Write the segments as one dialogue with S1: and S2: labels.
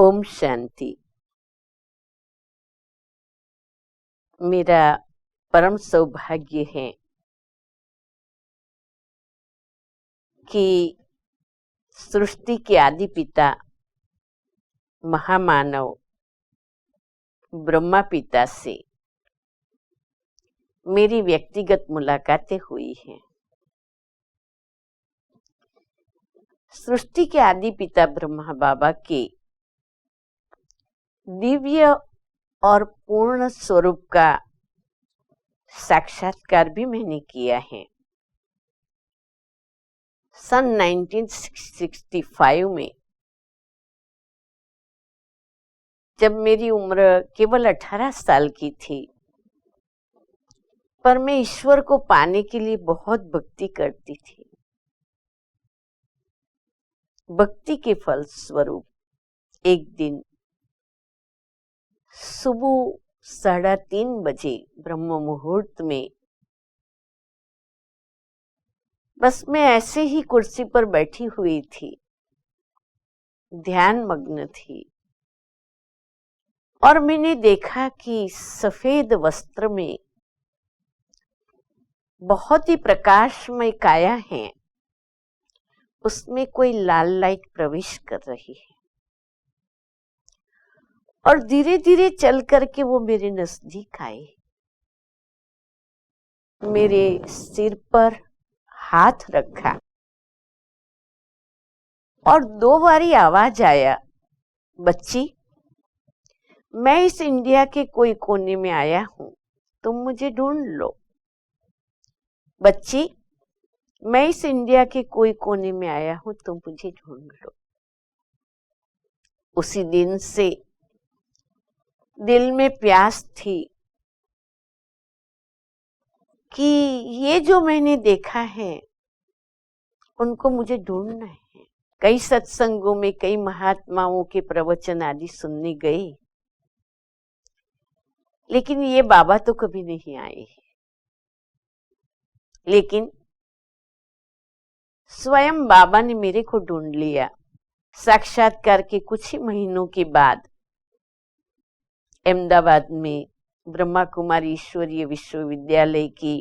S1: ओम शांति। मेरा परम सौभाग्य है कि सृष्टि के आदि पिता महामानव ब्रह्मा पिता से मेरी व्यक्तिगत मुलाकातें हुई हैं। सृष्टि के आदि पिता ब्रह्मा बाबा के दिव्य और पूर्ण स्वरूप का साक्षात्कार भी मैंने किया है। सन 1965 में जब मेरी उम्र केवल 18 साल की थी, पर मैं ईश्वर को पाने के लिए बहुत भक्ति करती थी। भक्ति के फल स्वरूप एक दिन सुबह 3:30 बजे ब्रह्म मुहूर्त में बस मैं ऐसे ही कुर्सी पर बैठी हुई थी, ध्यान मग्न थी, और मैंने देखा कि सफेद वस्त्र में बहुत ही प्रकाशमय काया है, उसमें कोई लाल लाइट प्रवेश कर रही है और धीरे धीरे चल करके वो मेरे नजदीक आए। मेरे सिर पर हाथ रखा और 2 बारी आवाज आया, बच्ची, मैं इस इंडिया के कोई कोने में आया हूं, तुम मुझे ढूंढ लो। बच्ची, मैं इस इंडिया के कोई कोने में आया हूं, तुम मुझे ढूंढ लो। उसी दिन से दिल में प्यास थी कि ये जो मैंने देखा है उनको मुझे ढूंढना है। कई सत्संगों में कई महात्माओं के प्रवचन आदि सुनने गए, लेकिन ये बाबा तो कभी नहीं आए। लेकिन स्वयं बाबा ने मेरे को ढूंढ लिया। साक्षात्कार के कुछ ही महीनों के बाद अहमदाबाद में ब्रह्मा कुमारी ईश्वरीय विश्वविद्यालय की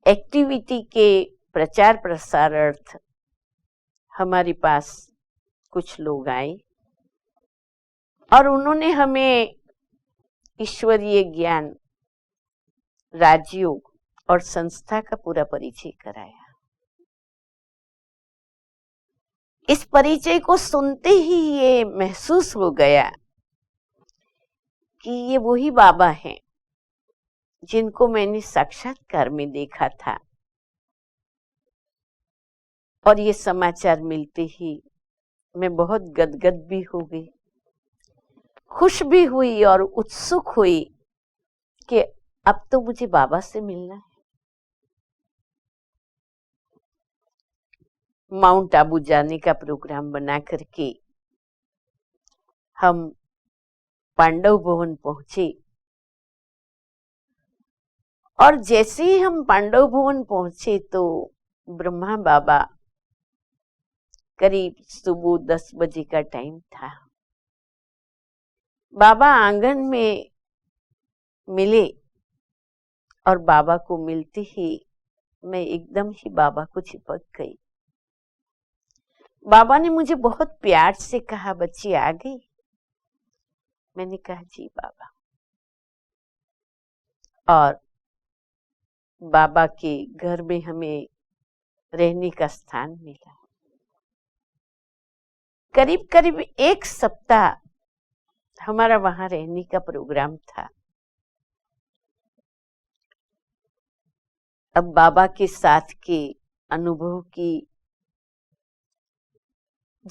S1: एक्टिविटी के प्रचार प्रसार अर्थ हमारे पास कुछ लोग आए और उन्होंने हमें ईश्वरीय ज्ञान, राजयोग और संस्था का पूरा परिचय कराया। इस परिचय को सुनते ही ये महसूस हो गया कि ये वही बाबा हैं जिनको मैंने साक्षात्कार में देखा था। और ये समाचार मिलते ही मैं बहुत गदगद भी हो गई, खुश भी हुई और उत्सुक हुई कि अब तो मुझे बाबा से मिलना है। माउंट आबू जाने का प्रोग्राम बना करके हम पांडव भवन पहुंचे और जैसे ही हम पांडव भवन पहुंचे तो ब्रह्मा बाबा, करीब सुबह 10 बजे का टाइम था, बाबा आंगन में मिले और बाबा को मिलते ही मैं एकदम ही बाबा को चिपक गई। बाबा ने मुझे बहुत प्यार से कहा, बच्ची आ गई? मैंने कहा जी बाबा। और बाबा के घर में हमें रहने का स्थान मिला। करीब करीब 1 सप्ताह हमारा वहां रहने का प्रोग्राम था। अब बाबा के साथ के अनुभव की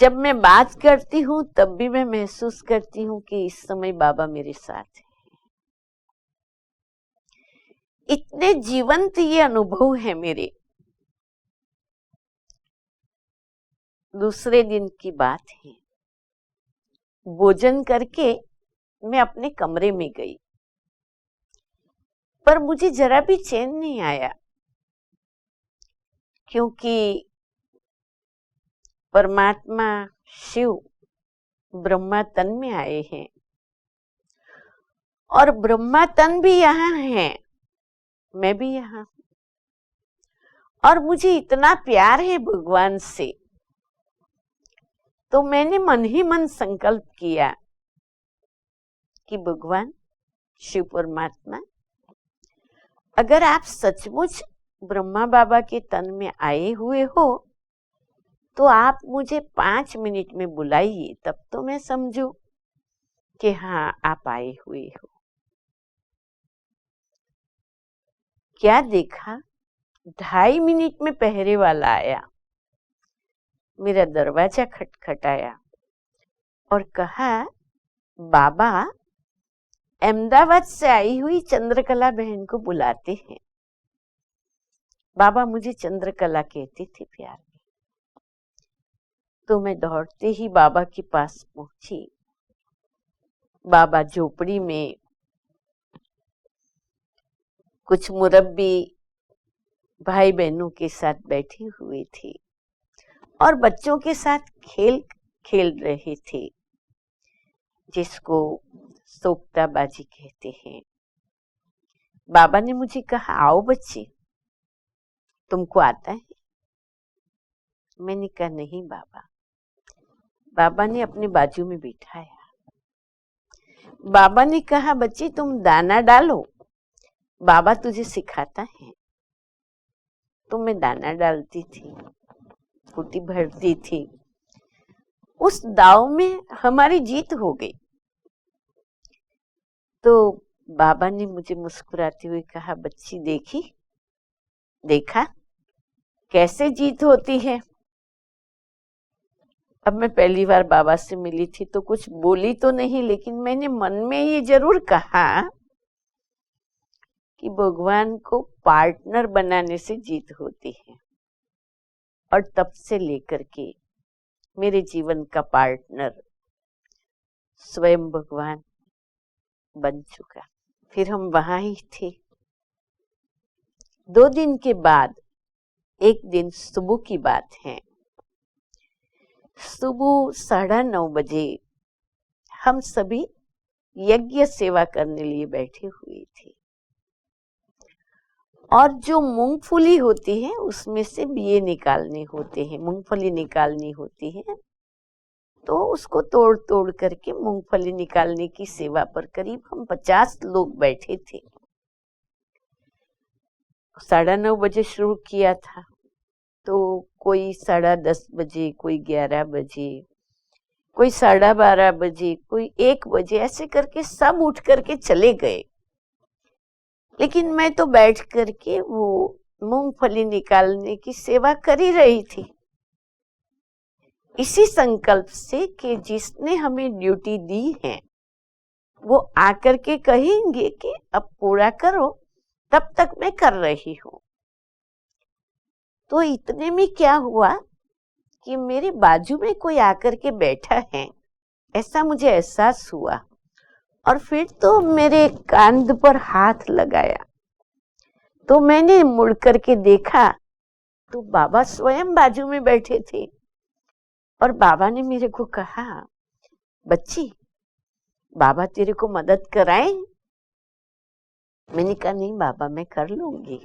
S1: जब मैं बात करती हूँ तब भी मैं महसूस करती हूँ कि इस समय बाबा मेरे साथ हैं। इतने जीवंत ये अनुभव है मेरे। दूसरे दिन की बात है, भोजन करके मैं अपने कमरे में गई, पर मुझे जरा भी चैन नहीं आया, क्योंकि परमात्मा शिव ब्रह्मा तन में आए हैं और ब्रह्मा तन भी यहाँ है, मैं भी यहाँ हूं। और मुझे इतना प्यार है भगवान से, तो मैंने मन ही मन संकल्प किया कि भगवान शिव परमात्मा, अगर आप सचमुच ब्रह्मा बाबा के तन में आए हुए हो तो आप मुझे 5 मिनट में बुलाइए, तब तो मैं समझू कि हाँ आप आए हुए हो। क्या देखा, 2.5 मिनट में पहरे वाला आया, मेरा दरवाजा खटखटाया और कहा, बाबा अहमदाबाद से आई हुई चंद्रकला बहन को बुलाते हैं। बाबा मुझे चंद्रकला कहते थे प्यार में। तो मैं दौड़ते ही बाबा के पास पहुंची। बाबा झोपड़ी में कुछ मुरब्बी भाई बहनों के साथ बैठे हुए थे और बच्चों के साथ खेल खेल रहे थे, जिसको सोपताबाजी कहते हैं। बाबा ने मुझे कहा, आओ बच्चे, तुमको आता है? मैंने कहा, नहीं बाबा। बाबा ने अपने बाजू में बिठाया। बाबा ने कहा, बच्ची तुम दाना डालो, बाबा तुझे सिखाता है। तो मैं दाना डालती थी, कुटी भरती थी। उस दाव में हमारी जीत हो गई। तो बाबा ने मुझे मुस्कुराते हुए कहा, बच्ची देखा कैसे जीत होती है। अब मैं पहली बार बाबा से मिली थी तो कुछ बोली तो नहीं, लेकिन मैंने मन में ये जरूर कहा कि भगवान को पार्टनर बनाने से जीत होती है। और तब से लेकर के मेरे जीवन का पार्टनर स्वयं भगवान बन चुका। फिर हम वहां ही थे। 2 दिन के बाद एक दिन सुबह की बात है, सुबह 9:30 बजे हम सभी यज्ञ सेवा करने लिए बैठे हुए थे और जो मूंगफली होती है उसमें से बिये निकालने होते हैं, मूंगफली निकालनी होती है। तो उसको तोड़ तोड़ करके मूंगफली निकालने की सेवा पर करीब हम 50 लोग बैठे थे। 9:30 बजे शुरू किया था, तो कोई 10:30 बजे, कोई 11 बजे, कोई 12:30 बजे, कोई 1 बजे, ऐसे करके सब उठ करके चले गए। लेकिन मैं तो बैठ करके वो मूंगफली निकालने की सेवा कर ही रही थी, इसी संकल्प से कि जिसने हमें ड्यूटी दी है वो आकर के कहेंगे कि अब पूरा करो, तब तक मैं कर रही हूं। तो इतने में क्या हुआ कि मेरे बाजू में कोई आकर के बैठा है, ऐसा मुझे एहसास हुआ। और फिर तो मेरे कांध पर हाथ लगाया। तो मैंने मुड़ करके देखा तो बाबा स्वयं बाजू में बैठे थे और बाबा ने मेरे को कहा, बच्ची बाबा तेरे को मदद कराए? मैंने कहा, नहीं बाबा मैं कर लूंगी।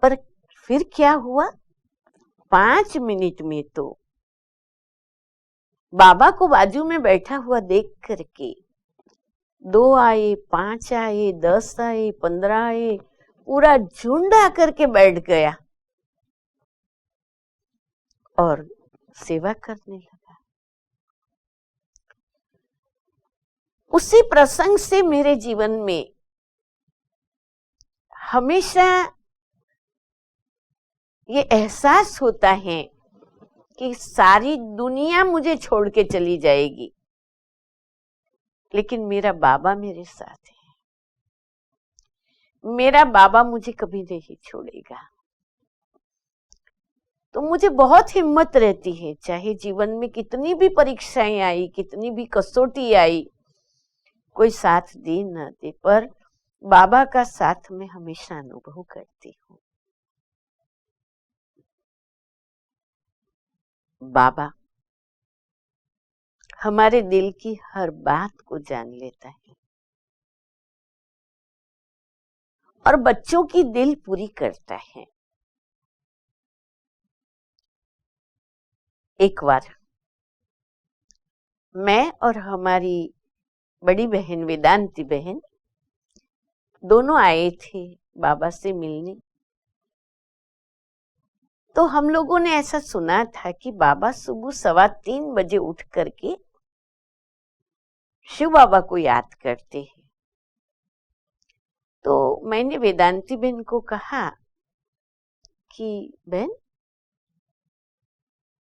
S1: पर फिर क्या हुआ, 5 मिनट में तो बाबा को बाजू में बैठा हुआ देख करके 2 आए, 5 आए, 10 आए, 15 आए, पूरा झुंड आकर के बैठ गया और सेवा करने लगा। उसी प्रसंग से मेरे जीवन में हमेशा ये एहसास होता है कि सारी दुनिया मुझे छोड़ के चली जाएगी, लेकिन मेरा बाबा मेरे साथ है। मेरा बाबा मुझे कभी नहीं छोड़ेगा। तो मुझे बहुत हिम्मत रहती है, चाहे जीवन में कितनी भी परीक्षाएं आई, कितनी भी कसौटी आई, कोई साथ दे न दे, पर बाबा का साथ मैं हमेशा अनुभव करती हूँ। बाबा हमारे दिल की हर बात को जान लेता है और बच्चों की दिल पूरी करता है। एक बार मैं और हमारी बड़ी बहन वेदांती बहन दोनों आए थे बाबा से मिलने। तो हम लोगों ने ऐसा सुना था कि बाबा सुबह 3:15 बजे उठ करके शिव बाबा को याद करते हैं। तो मैंने वेदांती बहन को कहा कि बहन,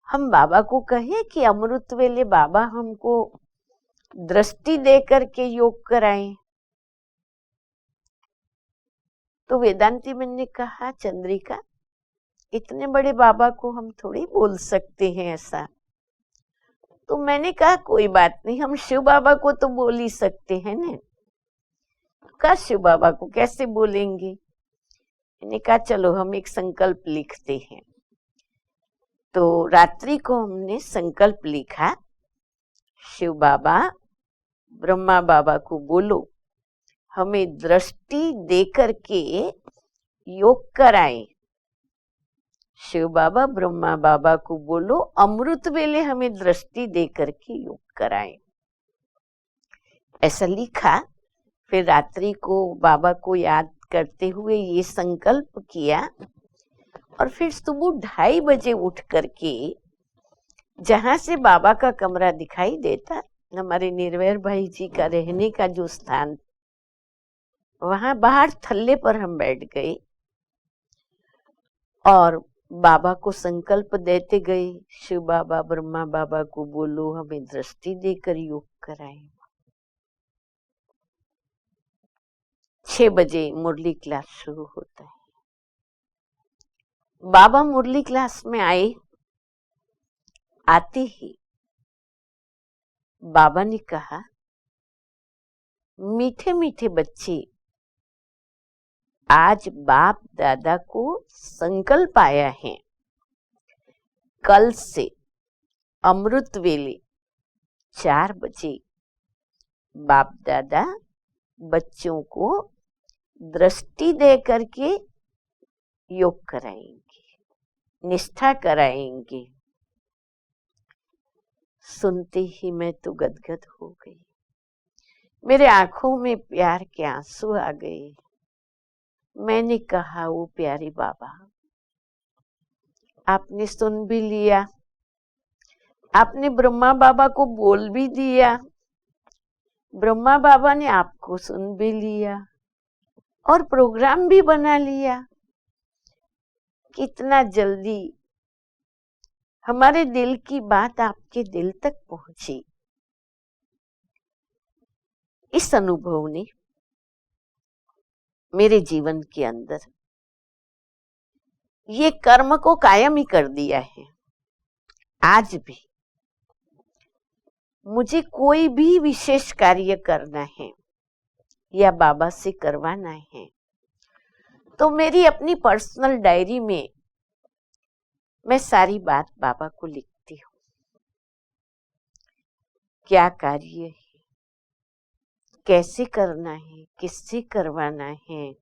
S1: हम बाबा को कहें कि अमृत वेले बाबा हमको दृष्टि दे करके योग कराएं। तो वेदांती बहन ने कहा, चंद्रिका, इतने बड़े बाबा को हम थोड़ी बोल सकते हैं ऐसा। तो मैंने कहा कोई बात नहीं, हम शिव बाबा को तो बोल ही सकते हैं ना। कहा शिव बाबा को कैसे बोलेंगे? मैंने कहा चलो हम एक संकल्प लिखते हैं। तो रात्रि को हमने संकल्प लिखा, शिव बाबा ब्रह्मा बाबा को बोलो हमें दृष्टि दे करके योग कराएं। शिव बाबा ब्रह्मा बाबा को बोलो अमृत वेले हमें दृष्टि दे करके योग कराएं। ऐसा लिखा। फिर रात्रि को बाबा को याद करते हुए ये संकल्प किया और फिर सुबह 2:30 बजे उठ करके जहां से बाबा का कमरा दिखाई देता, हमारे निर्वैर भाई जी का रहने का जो स्थान, वहां बाहर थल्ले पर हम बैठ गए और बाबा को संकल्प देते गए, शिव बाबा ब्रह्मा बाबा को बोलो हमें दृष्टि देकर योग कराएं। 6 बजे मुरली क्लास शुरू होता है। बाबा मुरली क्लास में आए। आते ही बाबा ने कहा, मीठे मीठे बच्चे, आज बाप दादा को संकल्प आया है, कल से अमृत वेले 4 बजे बाप दादा बच्चों को दृष्टि दे करके योग कराएंगे, निष्ठा कराएंगे। सुनते ही मैं तो गदगद हो गई। मेरे आंखों में प्यार के आंसू आ गए। मैंने कहा, वो प्यारे बाबा, आपने सुन भी लिया, आपने ब्रह्मा बाबा को बोल भी दिया, ब्रह्मा बाबा ने आपको सुन भी लिया और प्रोग्राम भी बना लिया। कितना जल्दी हमारे दिल की बात आपके दिल तक पहुंची। इस अनुभव ने मेरे जीवन के अंदर ये कर्म को कायम ही कर दिया है। आज भी मुझे कोई भी विशेष कार्य करना है या बाबा से करवाना है तो मेरी अपनी पर्सनल डायरी में मैं सारी बात बाबा को लिखती हूँ। क्या कार्य है, कैसे करना है, किससे करवाना है,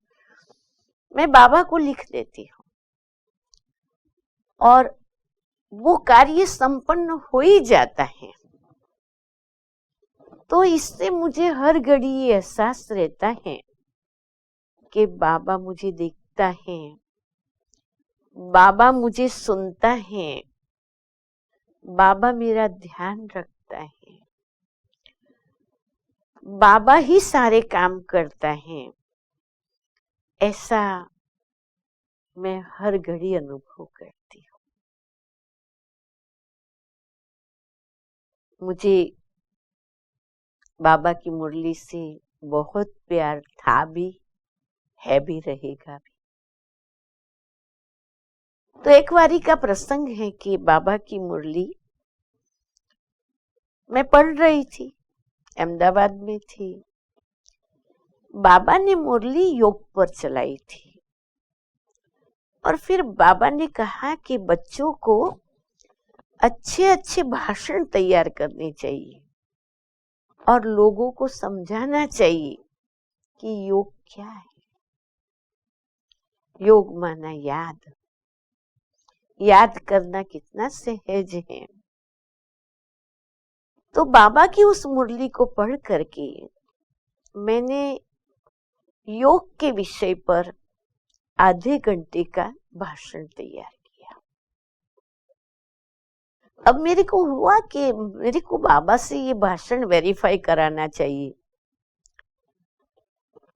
S1: मैं बाबा को लिख देती हूँ और वो कार्य संपन्न हो ही जाता है। तो इससे मुझे हर घड़ी ये एहसास रहता है कि बाबा मुझे देखता है, बाबा मुझे सुनता है, बाबा मेरा ध्यान रखता है, बाबा ही सारे काम करता है। ऐसा मैं हर घड़ी अनुभव करती हूँ। मुझे बाबा की मुरली से बहुत प्यार था भी, है भी, रहेगा भी। तो एक बारी का प्रसंग है कि बाबा की मुरली मैं पढ़ रही थी, अहमदाबाद में थी। बाबा ने मुरली योग पर चलाई थी और फिर बाबा ने कहा कि बच्चों को अच्छे अच्छे भाषण तैयार करने चाहिए। और लोगों को समझाना चाहिए कि योग क्या है। योग माना याद, याद करना कितना सहज है। तो बाबा की उस मुरली को पढ़ करके मैंने योग के विषय पर आधे घंटे का भाषण तैयार किया। अब मेरे को हुआ कि मेरे को बाबा से ये भाषण वेरीफाई कराना चाहिए।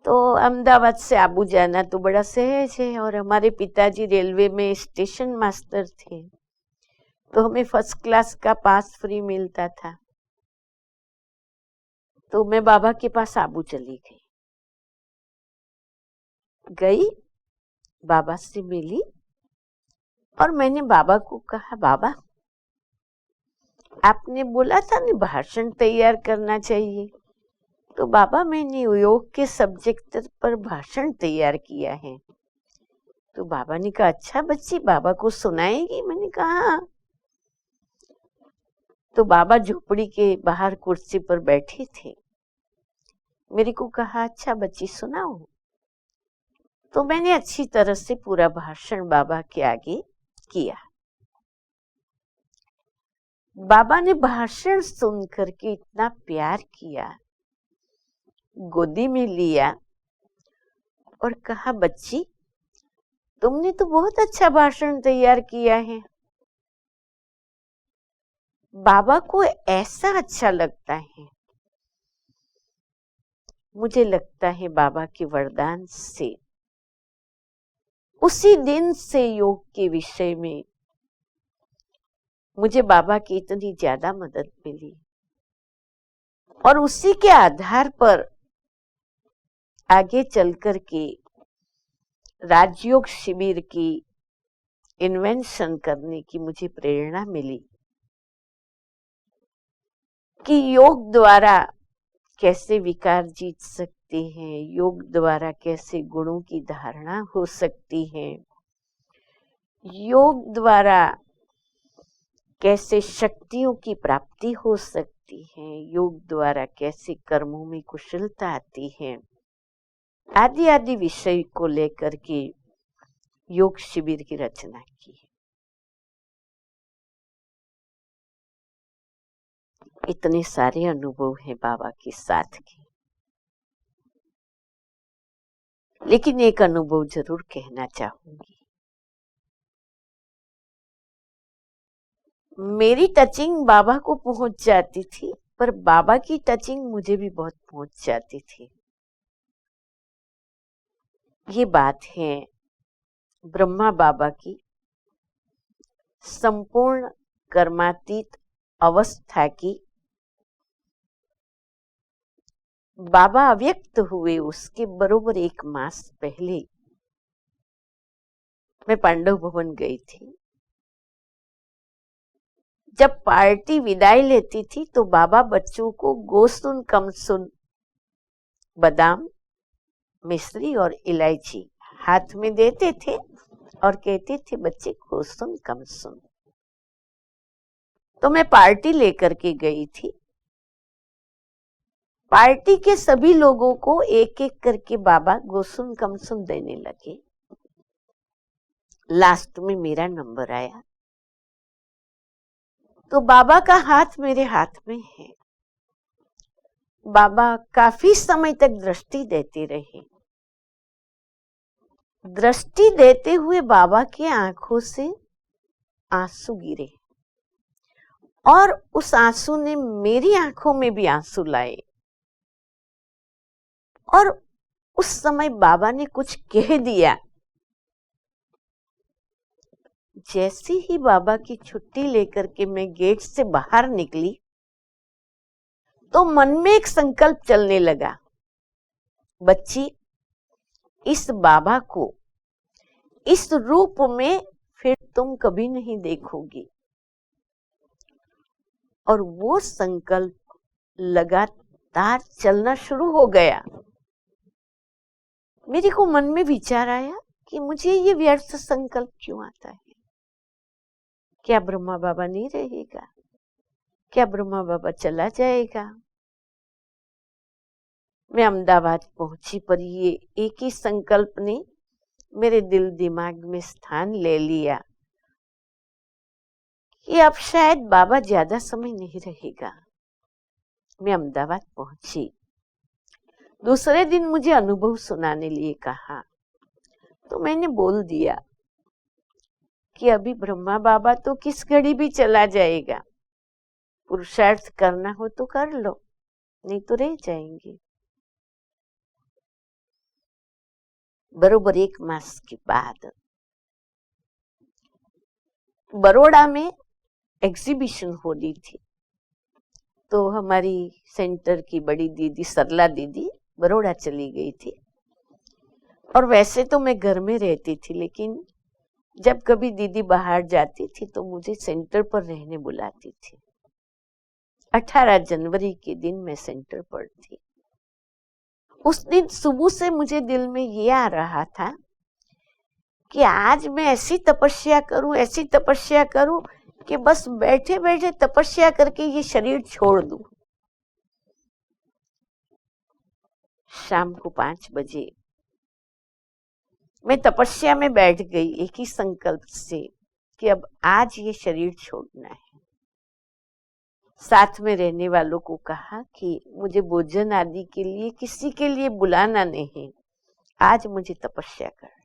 S1: तो अहमदाबाद से आबू जाना तो बड़ा सहज है, और हमारे पिताजी रेलवे में स्टेशन मास्टर थे, तो हमें फर्स्ट क्लास का पास फ्री मिलता था। तो मैं बाबा के पास आबू चली गई, बाबा से मिली और मैंने बाबा को कहा, बाबा आपने बोला था ना भाषण तैयार करना चाहिए, तो बाबा मैंने योग के सब्जेक्ट पर भाषण तैयार किया है। तो बाबा ने कहा, अच्छा बच्ची बाबा को सुनाएगी? मैंने कहा। तो बाबा झोपड़ी के बाहर कुर्सी पर बैठे थे, मेरे को कहा, अच्छा बच्ची सुनाओ। तो मैंने अच्छी तरह से पूरा भाषण बाबा के आगे किया। बाबा ने भाषण सुन करके इतना प्यार किया, गोदी में लिया और कहा, बच्ची तुमने तो बहुत अच्छा भाषण तैयार किया है। बाबा को ऐसा अच्छा लगता है। मुझे लगता है बाबा के वरदान से उसी दिन से योग के विषय में मुझे बाबा की इतनी ज्यादा मदद मिली, और उसी के आधार पर आगे चलकर के राजयोग शिविर की इन्वेंशन करने की मुझे प्रेरणा मिली कि योग द्वारा कैसे विकार जीत सकते हैं, योग द्वारा कैसे गुणों की धारणा हो सकती है, योग द्वारा कैसे शक्तियों की प्राप्ति हो सकती है, योग द्वारा कैसे कर्मों में कुशलता आती है, आदि आदि विषय को लेकर के योग शिविर की रचना की। इतने सारे अनुभव हैं बाबा के साथ के, लेकिन एक अनुभव जरूर कहना चाहूंगी। मेरी टचिंग बाबा को पहुंच जाती थी, पर बाबा की टचिंग मुझे भी बहुत पहुंच जाती थी। ये बात है ब्रह्मा बाबा की संपूर्ण कर्मातीत अवस्था की। बाबा अव्यक्त हुए उसके बरोबर 1 मास पहले मैं पांडव भवन गई थी। जब पार्टी विदाई लेती थी तो बाबा बच्चों को गोसुन कमसुन, बादाम, मिश्री और इलायची हाथ में देते थे और कहते थे, बच्चे गोसुन कमसुन। तो मैं पार्टी लेकर के गई थी। पार्टी के सभी लोगों को एक एक करके बाबा गोसुन कमसुन देने लगे। लास्ट में मेरा नंबर आया तो बाबा का हाथ मेरे हाथ में है। बाबा काफी समय तक दृष्टि देते रहे। दृष्टि देते हुए बाबा की आंखों से आंसू गिरे और उस आंसू ने मेरी आंखों में भी आंसू लाए। और उस समय बाबा ने कुछ कह दिया। जैसे ही बाबा की छुट्टी लेकर के मैं गेट से बाहर निकली तो मन में एक संकल्प चलने लगा, बच्ची इस बाबा को इस रूप में फिर तुम कभी नहीं देखोगी। और वो संकल्प लगातार चलना शुरू हो गया। मेरे को मन में विचार आया कि मुझे ये व्यर्थ संकल्प क्यों आता है? क्या ब्रह्मा बाबा नहीं रहेगा? क्या ब्रह्मा बाबा चला जाएगा? मैं अहमदाबाद पहुंची, पर ये एक ही संकल्प ने मेरे दिल दिमाग में स्थान ले लिया कि अब शायद बाबा ज्यादा समय नहीं रहेगा। मैं अहमदाबाद पहुंची। दूसरे दिन मुझे अनुभव सुनाने लिए कहा, तो मैंने बोल दिया कि अभी ब्रह्मा बाबा तो किस घड़ी भी चला जाएगा, पुरुषार्थ करना हो तो कर लो, नहीं तो रह जाएंगे। बरोबर 1 मास के बाद बड़ौदा में एग्जीबिशन हो रही थी, तो हमारी सेंटर की बड़ी दीदी सरला दीदी बड़ौदा चली गई थी। और वैसे तो मैं घर में रहती थी, लेकिन जब कभी दीदी बाहर जाती थी तो मुझे सेंटर पर रहने बुलाती थी। 18 जनवरी के दिन मैं सेंटर पर थी। उस दिन सुबह से मुझे दिल में ये आ रहा था कि आज मैं ऐसी तपस्या करूं कि बस बैठे बैठे तपस्या करके ये शरीर छोड़ दूं। शाम को 5 बजे मैं तपस्या में बैठ गई, एक ही संकल्प से कि अब आज ये शरीर छोड़ना है। साथ में रहने वालों को कहा कि मुझे भोजन आदि के लिए किसी के लिए बुलाना नहीं, आज मुझे तपस्या करनी।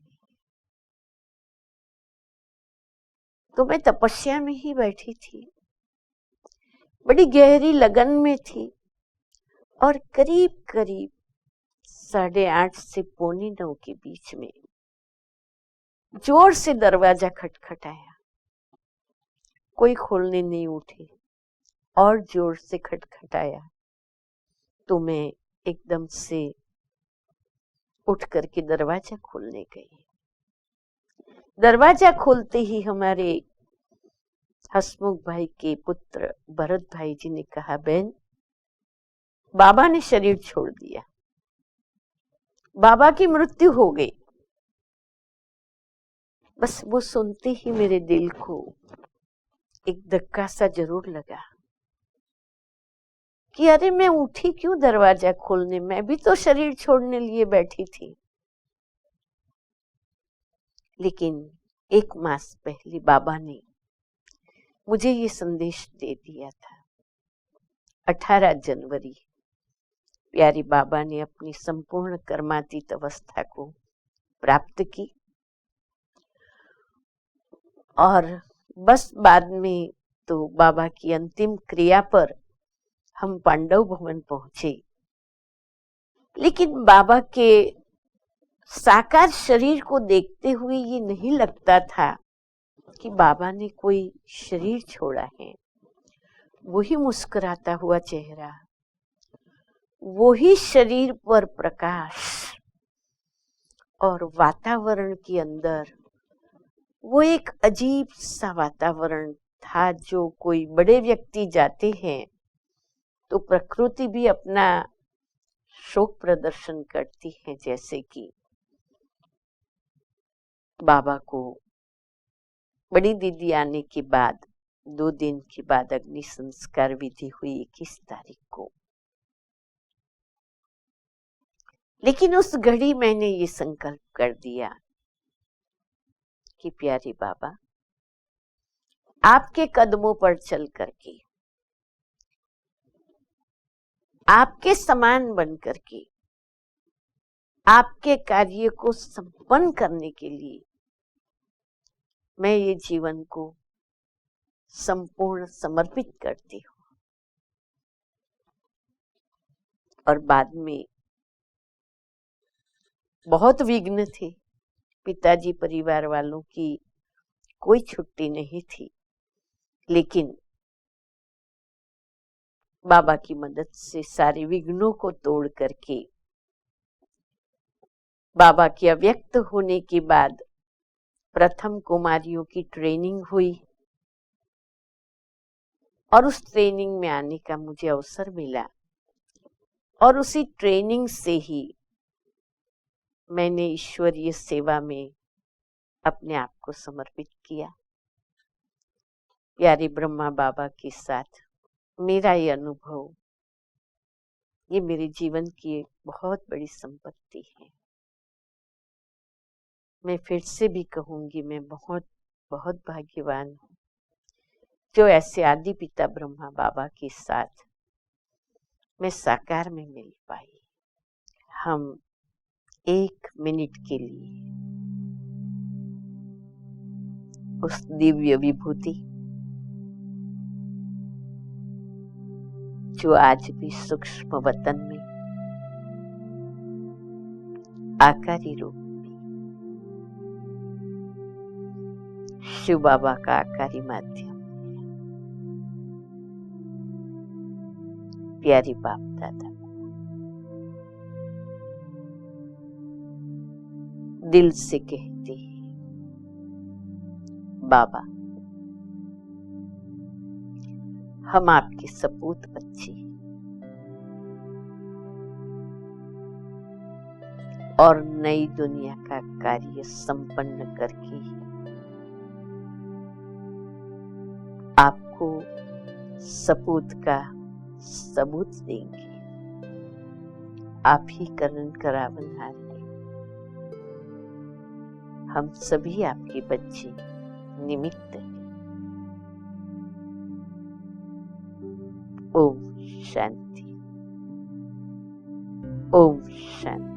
S1: तो मैं तपस्या में ही बैठी थी, बड़ी गहरी लगन में थी, और करीब करीब 8:30 से 8:45 के बीच में जोर से दरवाजा खटखटाया। कोई खोलने नहीं उठे, और जोर से खटखटाया तो मैं एकदम से उठ करके दरवाजा खोलने गई। दरवाजा खोलते ही हमारे हसमुख भाई के पुत्र भरत भाई जी ने कहा, बहन, बाबा ने शरीर छोड़ दिया, बाबा की मृत्यु हो गई। बस वो सुनते ही मेरे दिल को एक धक्का सा जरूर लगा कि अरे मैं उठी क्यों दरवाजा खोलने, मैं भी तो शरीर छोड़ने लिए बैठी थी। लेकिन 1 मास पहले बाबा ने मुझे ये संदेश दे दिया था। 18 जनवरी प्यारे बाबा ने अपनी संपूर्ण कर्मातीत अवस्था को प्राप्त की, और बस बाद में तो बाबा की अंतिम क्रिया पर हम पांडव भवन पहुंचे। लेकिन बाबा के साकार शरीर को देखते हुए ये नहीं लगता था कि बाबा ने कोई शरीर छोड़ा है। वही मुस्कुराता हुआ चेहरा, वही शरीर पर प्रकाश, और वातावरण के अंदर वो एक अजीब सा वातावरण था। जो कोई बड़े व्यक्ति जाते हैं तो प्रकृति भी अपना शोक प्रदर्शन करती है, जैसे कि बाबा को बड़ी दीदी आने के बाद 2 दिन के बाद अग्नि संस्कार विधि हुई 21 तारीख को। लेकिन उस घड़ी मैंने ये संकल्प कर दिया कि प्यारे बाबा, आपके कदमों पर चल करके, आपके समान बन करके, आपके कार्य को संपन्न करने के लिए मैं ये जीवन को संपूर्ण समर्पित करती हूँ। और बाद में बहुत विघ्न थे, पिताजी परिवार वालों की कोई छुट्टी नहीं थी, लेकिन बाबा की मदद से सारे विघ्नों को तोड़ करके बाबा के अव्यक्त होने के बाद प्रथम कुमारियों की ट्रेनिंग हुई, और उस ट्रेनिंग में आने का मुझे अवसर मिला, और उसी ट्रेनिंग से ही मैंने ईश्वरीय सेवा में अपने आप को समर्पित किया। प्यारे ब्रह्मा बाबा के साथ मेरा ये अनुभव ये मेरे जीवन की एक बहुत बड़ी संपत्ति है। मैं फिर से भी कहूंगी, मैं बहुत बहुत भाग्यवान हूँ जो ऐसे आदि पिता ब्रह्मा बाबा के साथ मैं साकार में मिल पाई। हम 1 मिनट के लिए उस दिव्य विभूति जो आज भी सूक्ष्म वतन में आकारी रूप में शिव बाबा का आकारी माध्यम, प्यारी बाप दादा दिल से कहते हैं, बाबा हम आपके सपूत बच्चे और नई दुनिया का कार्य संपन्न करके आपको सपूत का सबूत देंगे। आप ही करण करावनहार हैं। हम सभी आपके बच्चे निमित्त हैं। ओम शांति, ओम शांति।